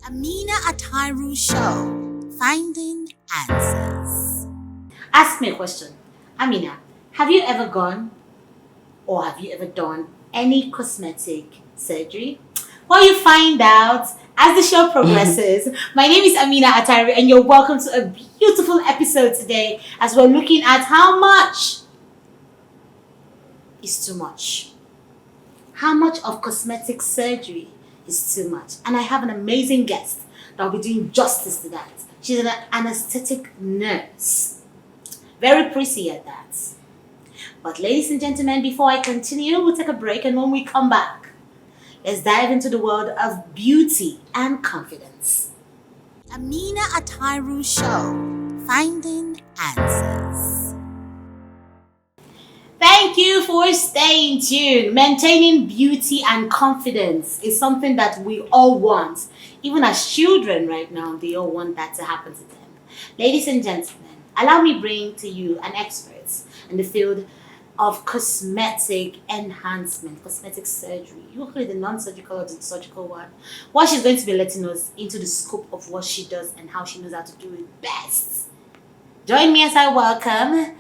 Amina Atairu Show, Finding Answers. Ask me a question. Amina, have you ever gone or have you ever done any cosmetic surgery? Well, you find out as the show progresses. My name is Amina Atairu and you're welcome to a beautiful episode today as we're looking at how much is too much. How much of cosmetic surgery is too much? And I have an amazing guest that will be doing justice to that. She's an anesthetic nurse. Very pretty at that. But ladies and gentlemen, before I continue, we'll take a break, and when we come back, let's dive into the world of beauty and confidence. Amina Atairu Show, Finding Answers. Thank you for staying tuned. Maintaining beauty and confidence is something that we all want. Even as children right now, they all want that to happen to them. Ladies and gentlemen, allow me bring to you an expert in the field of cosmetic enhancement, cosmetic surgery. You call it the non-surgical or the surgical one. What she's going to be letting us into the scope of what she does and how she knows how to do it best. Join me as I welcome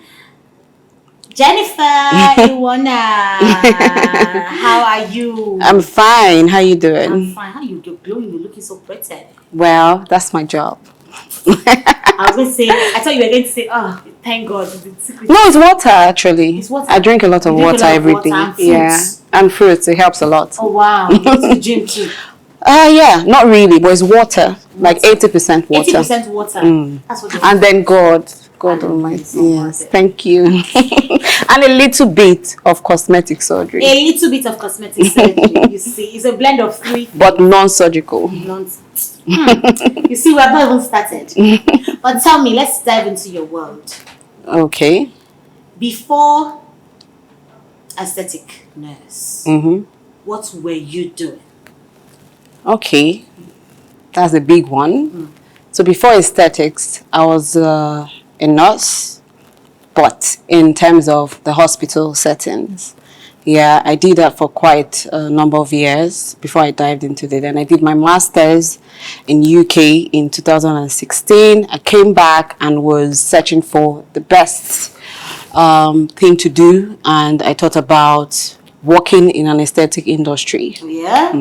Jennifer Iwunna. How are you? I'm fine. How you doing? I'm fine. How are you? You're glowing. You're looking so pretty. Well, that's my job. I was going to say, I thought you were going to say, oh, thank God. No, it's water actually. It's water. I drink a lot of water every day. And yeah, and fruits. It helps a lot. Oh wow! You go to the gym too. Yeah, not really, but it's water. Like 80% water. 80% water. That's what. And then God Almighty. Yes, thank you. And a little bit of cosmetic surgery. A little bit of cosmetic surgery. You see, it's a blend of three. But non-surgical. You see, we have not even started. But tell me, let's dive into your world. Okay. Before aesthetic nurse, what were you doing? Okay, that's a big one. So before aesthetics, I was a nurse, but in terms of the hospital settings. Yeah, I did that for quite a number of years before I dived into it. And I did my master's in UK in 2016. I came back and was searching for the best thing to do. And I thought about working in an aesthetic industry. Yeah?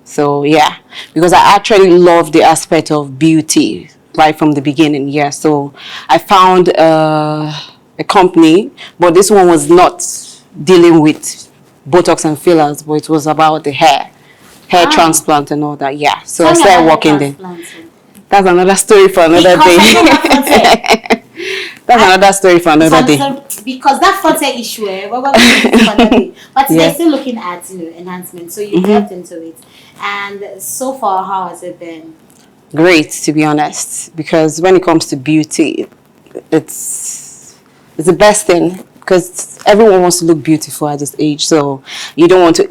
So, yeah, because I actually love the aspect of beauty right from the beginning. Yeah, so I found a company, but this one was not dealing with Botox and fillers, but it was about the hair transplant and all that. Yeah, so I started working there. That's another story for another day. That's another story for another day. Because that front end issue, but they're still looking at enhancement. So you delved into it, and so far, how has it been? Great, to be honest, because when it comes to beauty, it's the best thing. Because everyone wants to look beautiful at this age, so you don't want to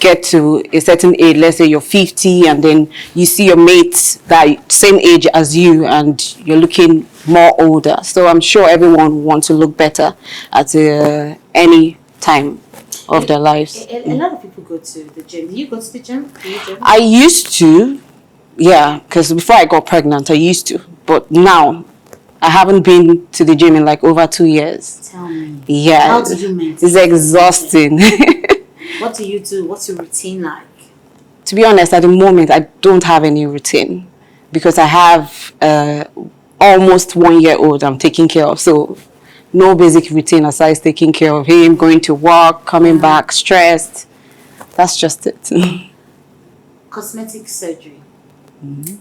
get to a certain age. Let's say you're 50, and then you see your mates that same age as you, and you're looking more older. So I'm sure everyone wants to look better at any time of their lives. A lot of people go to the gym. Do you go to the gym? I used to, yeah, because before I got pregnant, I used to, but now I haven't been to the gym in like over 2 years. Tell me. Yeah. How do you maintain? It's exhausting. What do you do? What's your routine like? To be honest, at the moment, I don't have any routine because I have almost 1 year old I'm taking care of. So no basic routine aside taking care of him, going to work, coming back, stressed. That's just it. Cosmetic surgery.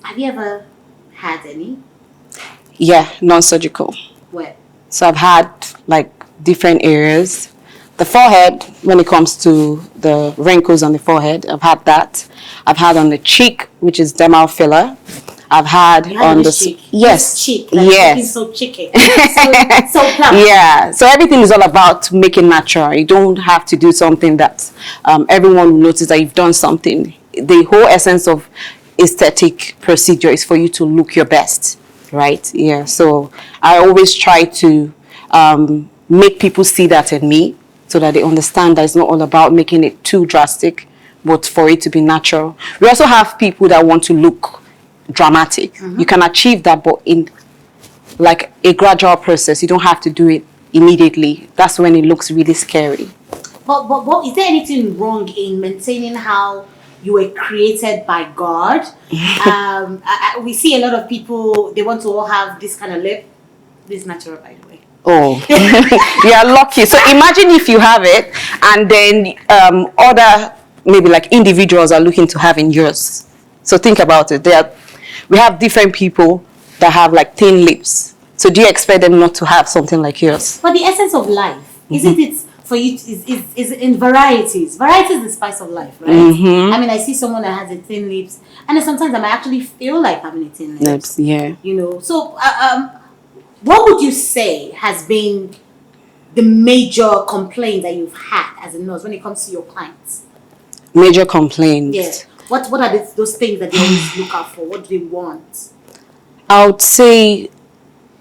Have you ever had any? Yeah, non-surgical. Where? So I've had like different areas. The forehead, when it comes to the wrinkles on the forehead, I've had that. I've had on the cheek, which is dermal filler. I've had on the cheek. Yes, cheek. Like yes. So cheeky. so plump. Yeah. So everything is all about making natural. You don't have to do something that everyone will notice that you've done something. The whole essence of aesthetic procedure is for you to look your best. Right? Yeah. So I always try to make people see that in me so that they understand that it's not all about making it too drastic, but for it to be natural. We also have people that want to look dramatic. You can achieve that, but in like a gradual process. You don't have to do it immediately. That's when it looks really scary. But is there anything wrong in maintaining how you were created by God? We see a lot of people, they want to all have this kind of lip. This is natural, by the way. Oh, you are lucky. So imagine if you have it, and then other maybe like individuals are looking to have in yours. So think about it. We have different people that have like thin lips. So do you expect them not to have something like yours? But the essence of life, isn't it for you, is in varieties. Variety is the spice of life, right? I mean, I see someone that has a thin lips, and then sometimes I might actually feel like having a thin lips. Yeah. You know, so what would you say has been the major complaint that you've had as a nurse when it comes to your clients? Major complaints? Yeah. What are those things that they always look out for? What do they want? I would say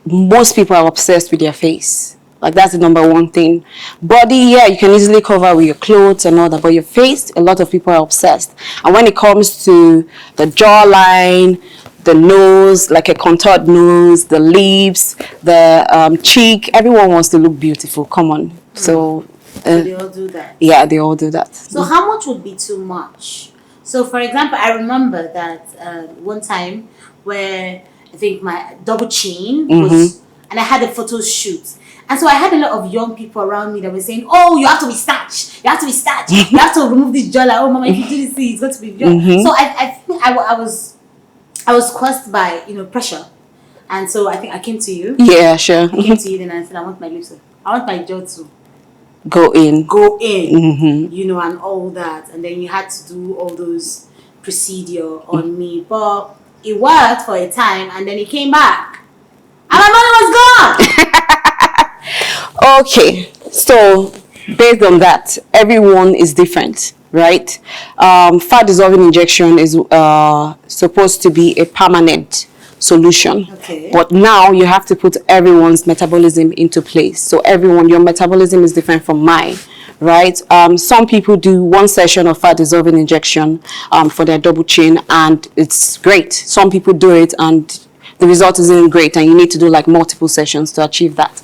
most people are obsessed with their face. Like, that's the number one thing. Body, yeah, you can easily cover with your clothes and all that, but your face, a lot of people are obsessed. And when it comes to the jawline, the nose, like a contoured nose, the lips, the cheek, everyone wants to look beautiful. Come on. So they all do that. Yeah, they all do that. So how much would be too much? So, for example, I remember that one time where I think my double chin was, and I had a photo shoot. And so I had a lot of young people around me that were saying, "Oh, you have to be starched. You have to be starched. You have to remove this jawline. Oh, mama, if you do this, it's going to be." So I think I was caused by pressure, and so I think I came to you. Yeah, sure. I came to you then and I said, "I want my lips. I want my jaw to go in, and all that." And then you had to do all those procedure on me, but it worked for a time, and then it came back, and my money was gone. Okay, so based on that, everyone is different, right? Fat dissolving injection is supposed to be a permanent solution. Okay. But now you have to put everyone's metabolism into place. So your metabolism is different from mine, right? Some people do one session of fat dissolving injection for their double chin, and it's great. Some people do it and the result isn't great, and you need to do like multiple sessions to achieve that.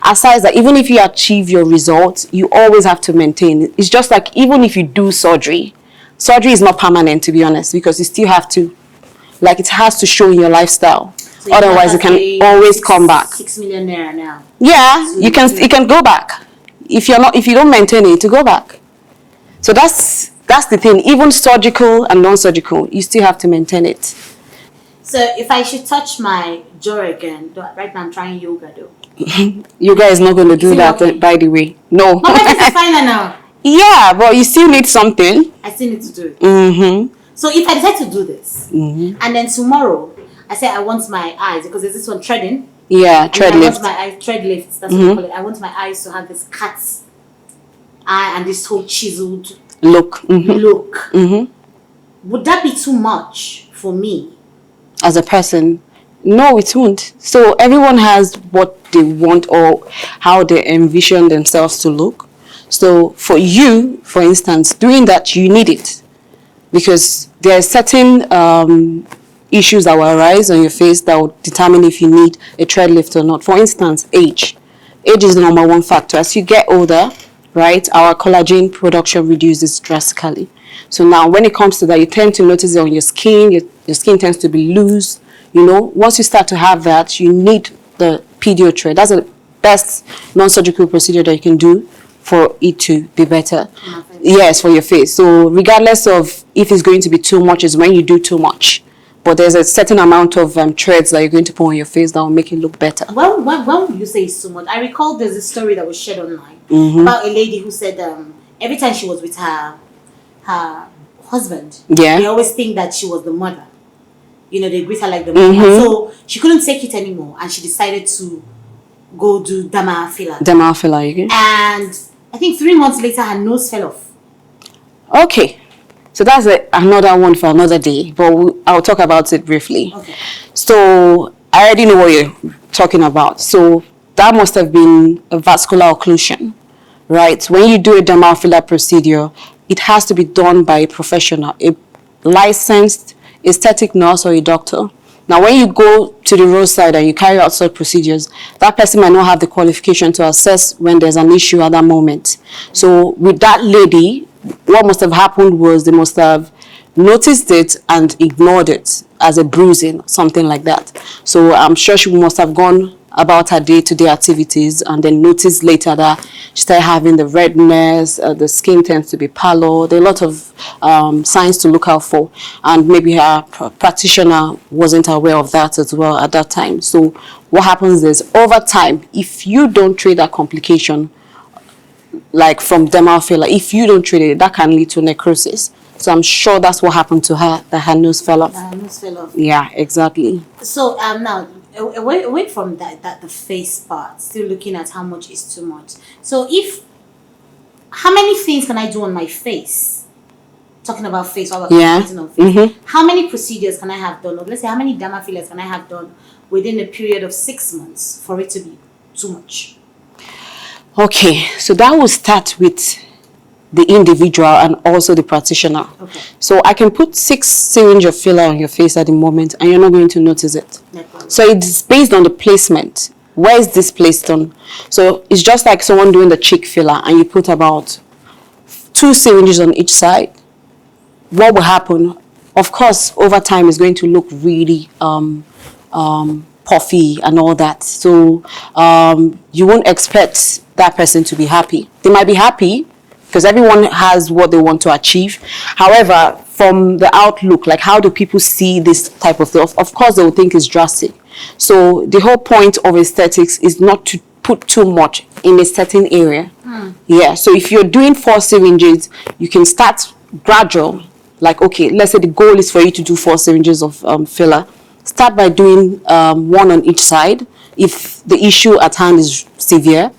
Aside that, even if you achieve your results, you always have to maintain. It's just like even if you do surgery is not permanent, to be honest, because you still have to, like, it has to show in your lifestyle. So otherwise, it can always come back. 6 million naira now. Yeah, so it can go back if you don't maintain it to go back. So that's the thing. Even surgical and non-surgical, you still have to maintain it. So if I should touch my jaw again, right now I'm trying yoga though. Yoga is not going to do that, okay? By the way. No. But this is fine now. Yeah, but you still need something. I still need to do it. So if I decide to do this, and then tomorrow I say I want my eyes, because there's this one threading. Yeah, tread lift. I want my eyes, tread lifts, that's what I call it. I want my eyes to have this cat's eye and this whole chiseled look. Would that be too much for me? As a person? No, it won't. So everyone has what they want or how they envision themselves to look. So for you, for instance, doing that, you need it. Because there are certain issues that will arise on your face that will determine if you need a tread lift or not. For instance, age. Age is the number one factor. As you get older, right, our collagen production reduces drastically. So now when it comes to that, you tend to notice it on your skin. Your skin tends to be loose. Once you start to have that, you need the PDO tread. That's the best non-surgical procedure that you can do for it to be better. Yes, for your face. So regardless of if it's going to be too much, is when you do too much. But there's a certain amount of threads that you're going to put on your face that will make it look better. When would you say it's too much? I recall there's a story that was shared online about a lady who said every time she was with her husband, they always think that she was the mother. They greet her like the mother. So she couldn't take it anymore, and she decided to go do derma filler. Derma filler, okay. And I think 3 months later, her nose fell off. Okay. So that's another one for another day, but I'll talk about it briefly. Okay. So I already know what you're talking about. So that must have been a vascular occlusion, right? When you do a dermal filler procedure, it has to be done by a professional, a licensed aesthetic nurse or a doctor. Now, when you go to the roadside and you carry out such procedures, that person might not have the qualification to assess when there's an issue at that moment. So with that lady, what must have happened was they must have noticed it and ignored it as a bruising, something like that. So I'm sure she must have gone about her day-to-day activities and then noticed later that she started having the redness, the skin tends to be pallor. There are a lot of signs to look out for, and maybe her practitioner wasn't aware of that as well at that time. So what happens is, over time, if you don't treat that complication, like from dermal filler, if you don't treat it, that can lead to necrosis. So I'm sure that's what happened to her, that her nose fell off. Nose fell off. Yeah, exactly. So now, away from that the face part, still looking at how much is too much. So how many things can I do on my face? Talking about face, all about on face. How many procedures can I have done? Or let's say, how many dermal fillers can I have done within a period of 6 months for it to be too much? Okay, so that will start with the individual and also the practitioner. Okay. So I can put 6 syringe of filler on your face at the moment and you're not going to notice it. No problem. So it's based on the placement. Where is this placed on? So it's just like someone doing the cheek filler and you put about 2 syringes on each side. What will happen? Of course, over time it's going to look really puffy and all that. So you won't expect that person to be happy. They might be happy because everyone has what they want to achieve. However, from the outlook, like how do people see this type of thing? Of course, they will think it's drastic. So the whole point of aesthetics is not to put too much in a certain area. Yeah, so if you're doing 4 syringes, you can start gradual. Like, okay, let's say the goal is for you to do 4 syringes of filler. Start by doing 1 on each side if the issue at hand is severe.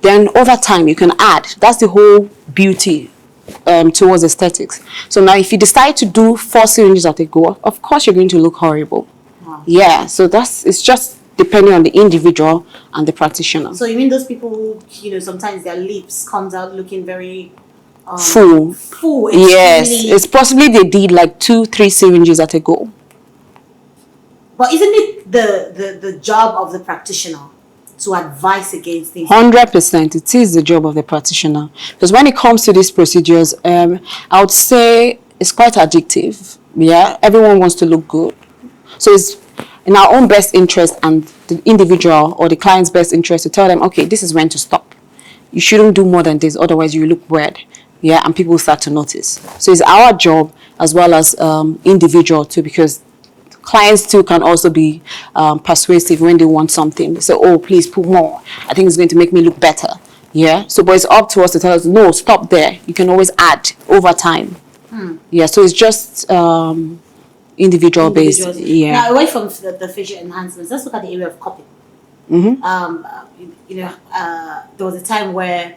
Then over time you can add. That's the whole beauty towards aesthetics. So now if you decide to do 4 syringes at a go, of course you're going to look horrible. Wow. Yeah, so it's just depending on the individual and the practitioner. So you mean those people who, sometimes their lips comes out looking very full. Yes, it's possibly they did like 2-3 syringes at a go. But isn't it the job of the practitioner to advise against things? 100%, it is the job of the practitioner. Because when it comes to these procedures, I would say it's quite addictive. Yeah, everyone wants to look good. So it's in our own best interest and the individual or the client's best interest to tell them, okay, this is when to stop. You shouldn't do more than this, otherwise you look weird. Yeah, and people start to notice. So it's our job as well as individual too, because clients too can also be persuasive when they want something. They say, oh, please put more. I think it's going to make me look better. Yeah. So, but it's up to us to tell us, no, stop there. You can always add over time. Yeah. So it's just individual based. Yeah. Now, away from the facial enhancements, let's look at the area of cupping. There was a time where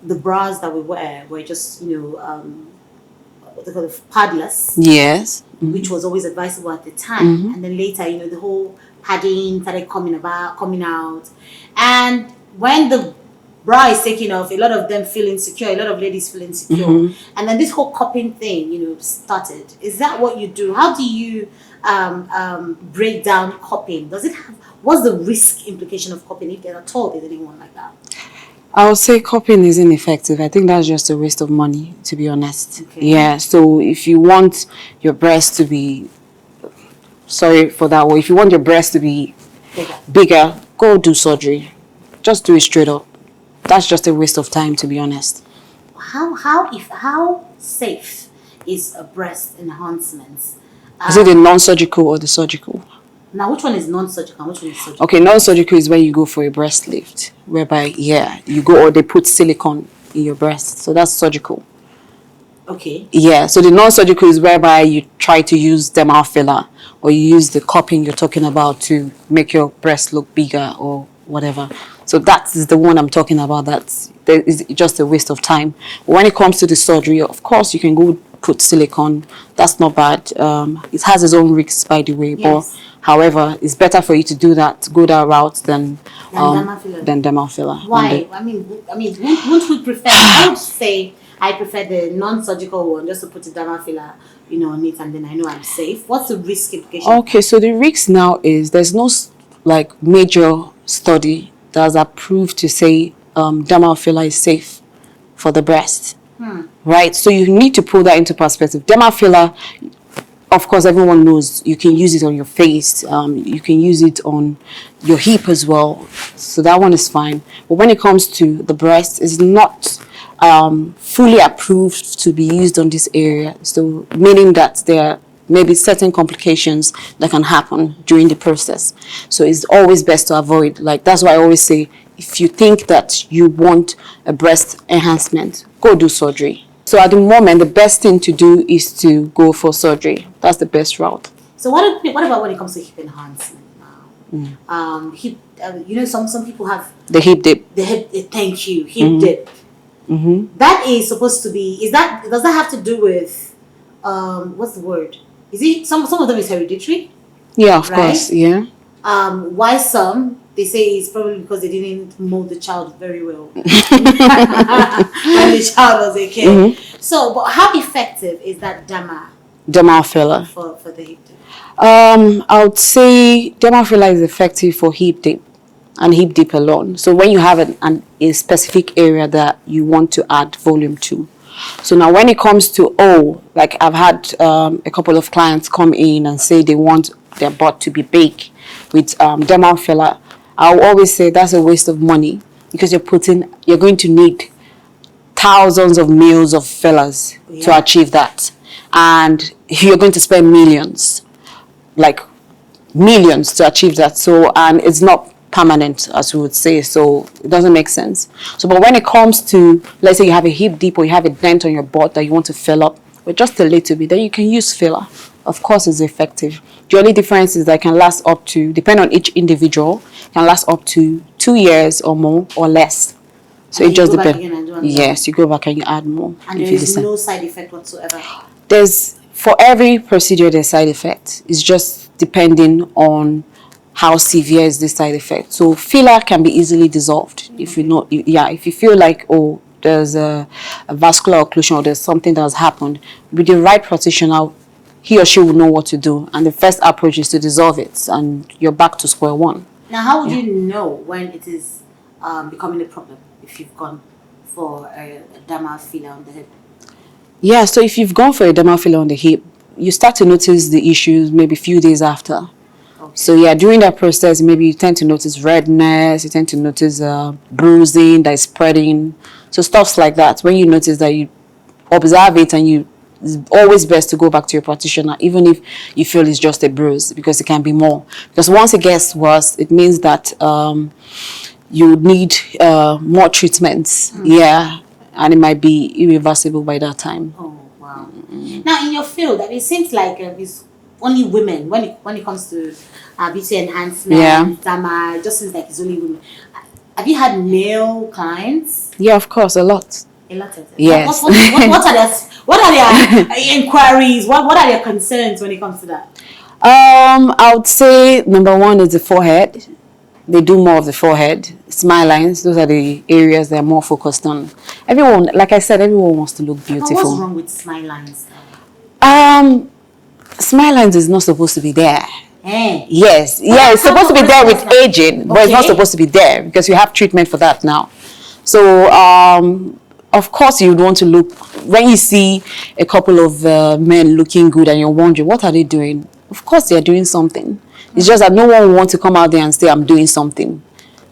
the bras that we wear were just, what they call it, paddless. Yes. Which was always advisable at the time. And then later, the whole padding started coming out. And when the bra is taken off, a lot of them feel insecure, a lot of ladies feel insecure. And then this whole cupping thing, started. Is that what you do? How do you break down cupping? What's the risk implication of cupping, if there at all there's anyone like that? I would say cupping is ineffective. I think that's just a waste of money, to be honest. Okay. Yeah, so if you want your breast to be, sorry for that word, if you want your breast to be bigger, go do surgery. Just do it straight up. That's just a waste of time, to be honest. How safe is a breast enhancement? Is it the non-surgical or the surgical? Now, which one is non-surgical and which one is surgical? Okay, non-surgical is where you go for a breast lift, whereby, you go or they put silicone in your breast. So that's surgical. Okay. Yeah, so the non-surgical is whereby you try to use dermal filler or you use the cupping you're talking about to make your breast look bigger or whatever. So that is the one I'm talking about. That is just a waste of time. When it comes to the surgery, of course, you can go put silicone. That's not bad. It has its own risks, by the way. Yes. But however, it's better for you to go that route than dermal filler. Why? I mean, won't we prefer? I would say, I prefer the non-surgical one, just to put a derma filler, on it, and then I know I'm safe. What's the risk implication? Okay, so the risk now is there's no like major study that's approved to say dermal filler is safe for the breast. Right? So you need to put that into perspective. Dermal filler, of course, everyone knows you can use it on your face. You can use it on your hip as well. So that one is fine. But when it comes to the breast, it's not fully approved to be used on this area. So meaning that there are maybe certain complications that can happen during the process. So it's always best to avoid. Like that's why I always say, if you think that you want a breast enhancement, go do surgery. So at the moment, the best thing to do is to go for surgery. That's the best route. So what about when it comes to hip enhancement now? Hip, some people have The hip dip. the hip. Thank you, hip dip. That is supposed to be. Does that have to do with what's the word? Is it some of them is hereditary? Yeah, of Right? course. Yeah. Why some? They say it's probably because they didn't mold the child very well when the child was a kid. So, but how effective is that Dermal filler. for the hip dip? I would say dermal filler is effective for hip dip and hip dip alone. So when you have a specific area that you want to add volume to. So now when it comes to, like I've had a couple of clients come in and say they want their butt to be big with dermal filler, I'll always say that's a waste of money because you're going to need thousands of mils of fillers to achieve that. And you're going to spend millions, like millions to achieve that. So, and it's not permanent, as we would say, so it doesn't make sense. So, but when it comes to, let's say you have a hip dip or you have a dent on your butt that you want to fill up with just a little bit, then you can use filler. Of course, it's effective. The only difference is that it can last up to, depending on each individual, can last up to 2 years or more or less. So And it you just go back depends. again and do Yes, you go back and you add more. And if there you is decide. no side effect whatsoever. For every procedure there's side effect. It's just depending on how severe is this side effect. So filler can be easily dissolved if you know. If you feel like there's a vascular occlusion or there's something that has happened, with the right practitioner, he or she will know what to do. And the first approach is to dissolve it, and you're back to square one. Now, how would you know when it is becoming a problem if you've gone for a dermal filler on the hip? Yeah, so if you've gone for a dermal filler on the hip, you start to notice the issues maybe a few days after. Okay. So yeah, during that process, maybe you tend to notice redness, you tend to notice bruising that is spreading. So stuffs like that. When you notice that, you observe it, and it's always best to go back to your practitioner, even if you feel it's just a bruise, because it can be more. Because once it gets worse, it means that you need more treatments. Yeah, and it might be irreversible by that time. Oh wow! Now, in your field, it seems like it's only women when it comes to beauty enhancement. Yeah. Derma, it just seems like it's only women. Have you had male clients? Yeah, of course, a lot. A lot of them. Yes. What are their inquiries? What are their concerns when it comes to that? I would say number one is the forehead. They do more of the forehead, smile lines. Those are the areas they're more focused on. Everyone, like I said, everyone wants to look Now, beautiful. what's wrong with smile lines? Smile lines is not supposed to be there. Eh? Yes, yeah, it's supposed to be there with aging, but it's not Okay. supposed to be there because you have treatment for that now. So, of course, you'd want to look, when you see a couple of men looking good and you're wondering, what are they doing? Of course, they're doing something. It's just that no one will want to come out there and say, I'm doing something.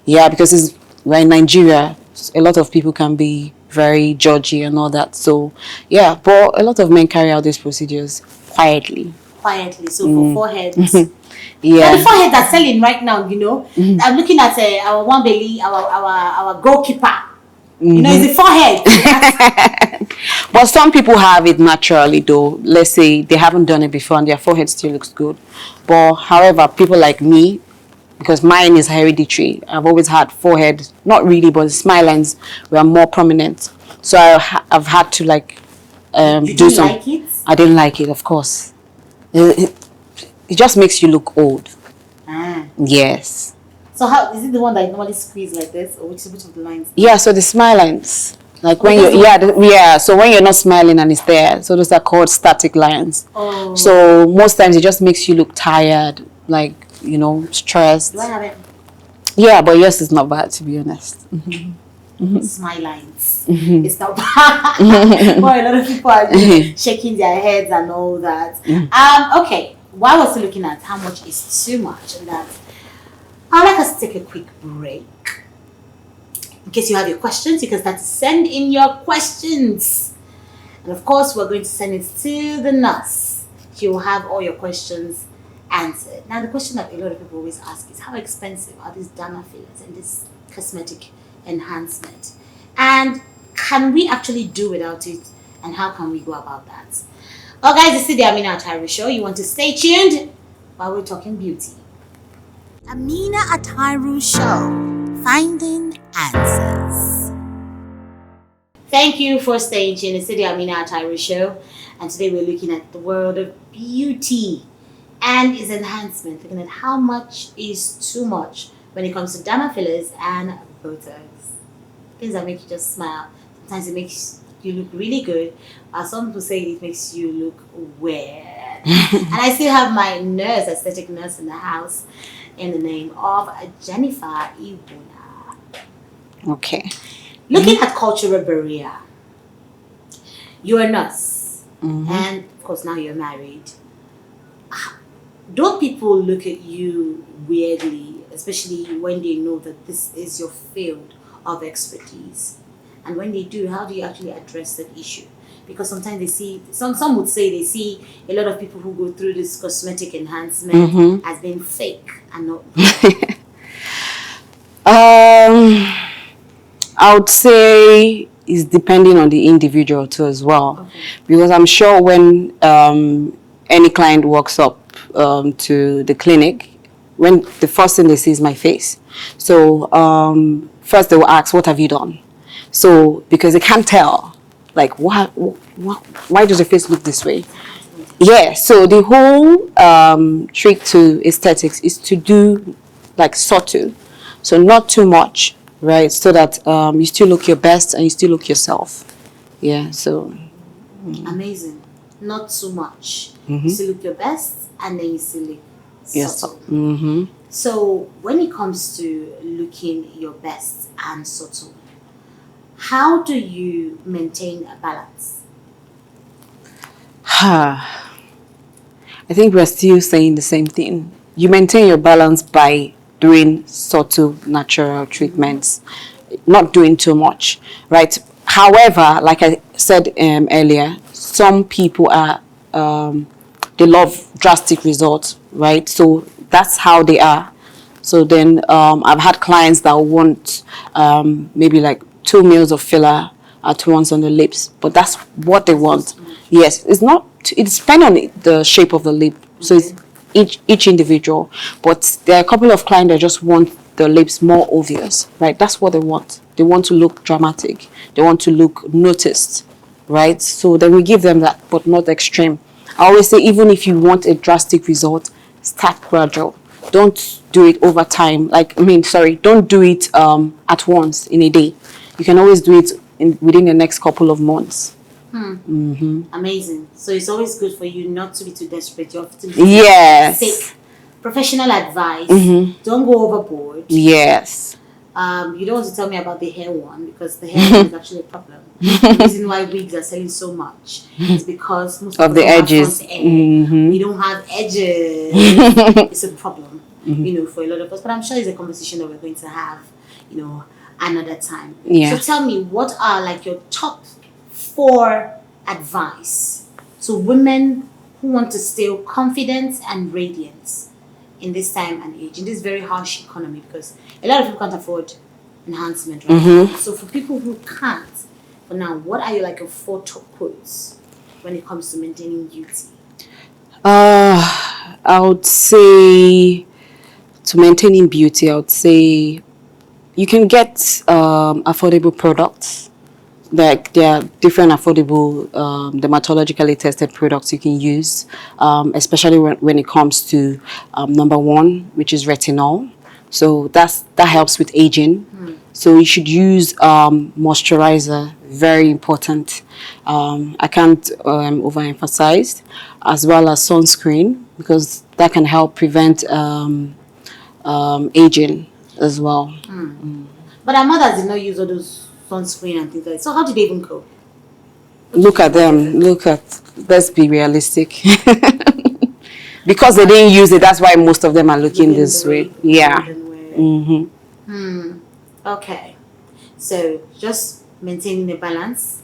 Yeah, because we're in Nigeria, a lot of people can be very judgy and all that. So, yeah, but a lot of men carry out these procedures quietly. So for foreheads. Yeah. Now, the foreheads are selling right now, I'm looking at our one belly, our goalkeeper. It's the forehead. But some people have it naturally, though. Let's say they haven't done it before and their forehead still looks good. But however, people like me, because mine is hereditary, I've always had forehead, not really, but the smile lines were more prominent. So I've had to You do didn't some. like it? I didn't like it, of course. It just makes you look old. Ah. Yes. So how is it the one that you normally squeeze like this, or which of the lines? Yeah, so the smile lines, Like when you so when you're not smiling and it's there, so those are called static lines. Oh. So most times it just makes you look tired, like, you know, stressed. Do I have it? Yeah, but yours is not bad, to be honest. Smile lines. It's not bad. But a lot of people are shaking their heads and all that. Okay. While we're still looking at how much is too much and that, I'd like us to take a quick break. In case you have your questions, you can start to send in your questions. And of course, we're going to send it to the nurse. She will have all your questions answered. Now, the question that a lot of people always ask is, how expensive are these derma fillers and this cosmetic enhancement? And can we actually do without it? And how can we go about that? Well, guys, this is the Amina Atari Show. You want to stay tuned while we're talking beauty. Amina Atairu Show, Finding Answers. Thank you for staying tuned. It's the Amina Atairu Show. And today we're looking at the world of beauty and its enhancement. Looking at how much is too much when it comes to derma fillers and Botox. Things that make you just smile. Sometimes it makes you look really good. Some people say it makes you look weird. And I still have my nurse, aesthetic nurse in the house, in the name of Jennifer Iwunna. Okay. Looking at cultural barrier, you're a nurse, and of course now you're married. Don't people look at you weirdly, especially when they know that this is your field of expertise? And when they do, how do you actually address that issue? Because sometimes they see, some would say they see a lot of people who go through this cosmetic enhancement as being fake and not real. I would say it's depending on the individual too as well. Okay. Because I'm sure when any client walks up to the clinic, when the first thing they see is my face. So first they will ask, what have you done? So because they can't tell, like, why does your face look this way? Yeah, so the whole trick to aesthetics is to do like subtle, so not too much, right? So that you still look your best and you still look yourself. Yeah, so. Amazing. Not too much. You still look your best and then you still look Yes. subtle. So when it comes to looking your best and subtle, how do you maintain a balance? I think we're still saying the same thing. You maintain your balance by doing subtle natural treatments, not doing too much, right? However, like I said earlier, some people are they love drastic results, right? So that's how they are. So then I've had clients that want maybe like 2 mils of filler at once on the lips, but that's what they want. Yes, it's not. It depends on the shape of the lip. So it's each individual. But there are a couple of clients that just want the lips more obvious, right? That's what they want. They want to look dramatic. They want to look noticed, right? So then we give them that, but not extreme. I always say, even if you want a drastic result, start gradual. Don't do it over time. Don't do it at once in a day. You can always do it within the next couple of months. Amazing. So it's always good for you not to be too desperate. You have to be sick. Professional advice. Don't go overboard. Yes. You don't want to tell me about the hair one, because the hair one is actually a problem. The reason why wigs are selling so much is because most of the edges. We don't have edges. It's a problem, for a lot of us. But I'm sure it's a conversation that we're going to have, another time. Yeah. So tell me, what are like your top 4 advice to women who want to stay confident and radiant in this time and age, in this very harsh economy, because a lot of people can't afford enhancement right now. So for people who can't, for now, what are your 4 top quotes when it comes to maintaining beauty? I would say, to maintaining beauty, I would say you can get affordable products. Like there are different affordable dermatologically tested products you can use, especially when it comes to number 1, which is retinol. So that helps with aging. So you should use moisturizer, very important. I can't overemphasize, as well as sunscreen, because that can help prevent aging as well. But our mothers did not use all those sunscreen and things like that. So how did they even cope? Look at them. Let's be realistic. Because they didn't use it, that's why most of them are looking this way. Yeah. Okay. So just maintaining a balance.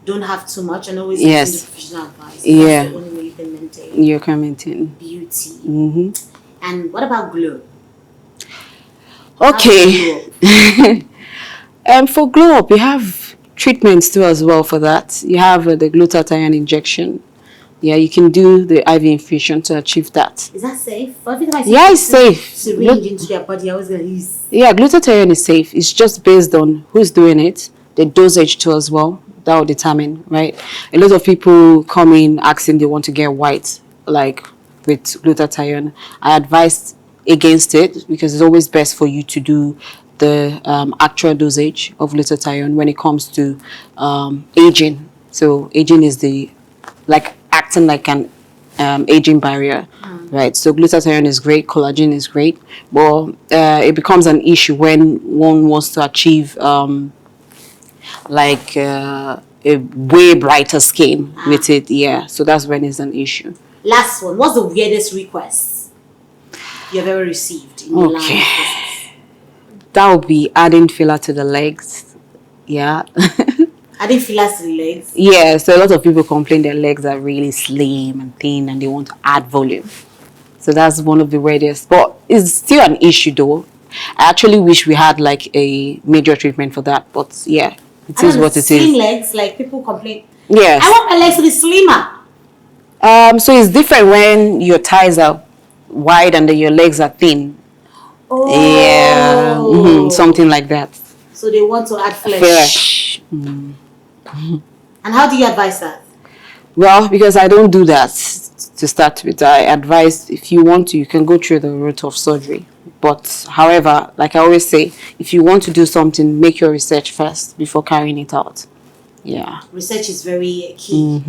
Don't have too much and always Yes. listen to professional advice. Yeah. That's the only way you can maintain You can maintain. beauty. And what about glow? Okay. For glow up, you have treatments too as well for that. You have the glutathione injection. Yeah, you can do the IV infusion to achieve that. Is that safe? For every time I see Yeah, it's safe. syringe into their body, I always gonna use. Yeah, glutathione is safe. It's just based on who's doing it, the dosage too as well. That will determine, right? A lot of people come in asking they want to get white, like with glutathione. I advise against it because it's always best for you to do the actual dosage of glutathione when it comes to aging. So aging is acting like an aging barrier, right? So glutathione is great, collagen is great, but it becomes an issue when one wants to achieve a way brighter skin with it. Yeah, so that's when it's an issue. Last one. What's the weirdest request you've ever received in your life? That would be adding filler to the legs. Yeah. Adding fillers to the legs? Yeah, so a lot of people complain their legs are really slim and thin and they want to add volume. So that's one of the weirdest. But it's still an issue though. I actually wish we had like a major treatment for that. But yeah, it is what it is. Slim legs, like people complain. Yes. I want my legs to be slimmer. So it's different when your thighs are wide and then your legs are thin. Oh. Yeah. Something like that. So they want to add flesh. Flesh. And how do you advise that? Well, because I don't do that to start with. I advise if you want to, you can go through the route of surgery. But however, like I always say, if you want to do something, make your research first before carrying it out. Yeah. Research is very key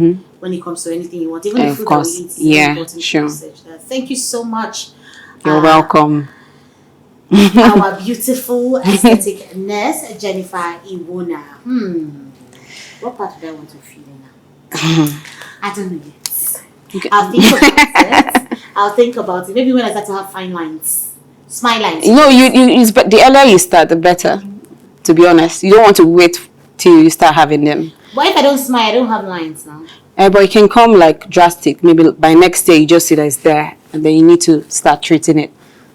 when it comes to anything you want. Even the Of food course. that we eat, it's Yeah, important sure. to research that. Thank you so much. You're welcome. Our beautiful aesthetic nurse, Jennifer Iwunna. What part do I want to feel now? I don't know yet. Okay. I'll think about it. Maybe when I start to have fine lines. Smile lines. No, but the earlier you start, the better. To be honest, you don't want to wait till you start having them. But if I don't smile, I don't have lines now. But it can come like drastic. Maybe by next day you just see that it's there, and then you need to start treating it.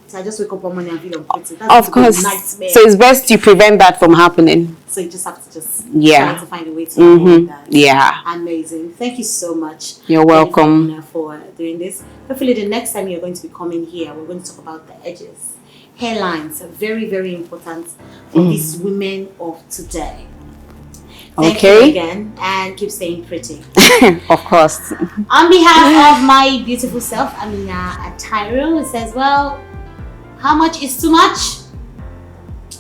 So I just wake up one morning and feel unpretty. Of course. Nightmare. So it's best to prevent that from happening. So you just have to Yeah. try to find a way to avoid that. Yeah. Amazing. Thank you so much. You're welcome. Jennifer, for doing this. Hopefully the next time you're going to be coming here, we're going to talk about the edges. Hairlines are very, very important for these women of today. Thank you again and keep staying pretty. Of course. On behalf of my beautiful self, Amina Atairu, it says, well, how much is too much?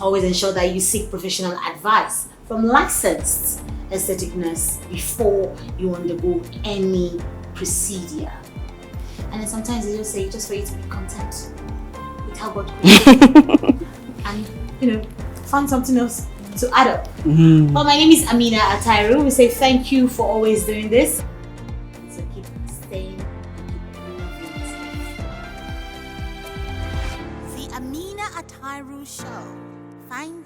Always ensure that you seek professional advice from licensed aesthetic nurse before you undergo any procedure. And then sometimes they just say, just for you to be content with how God created and, find something else to add up. Well, my name is Amina Atairu. We say thank you for always doing this. So keep staying and keep loving yourself. The Amina Atairu Show. Find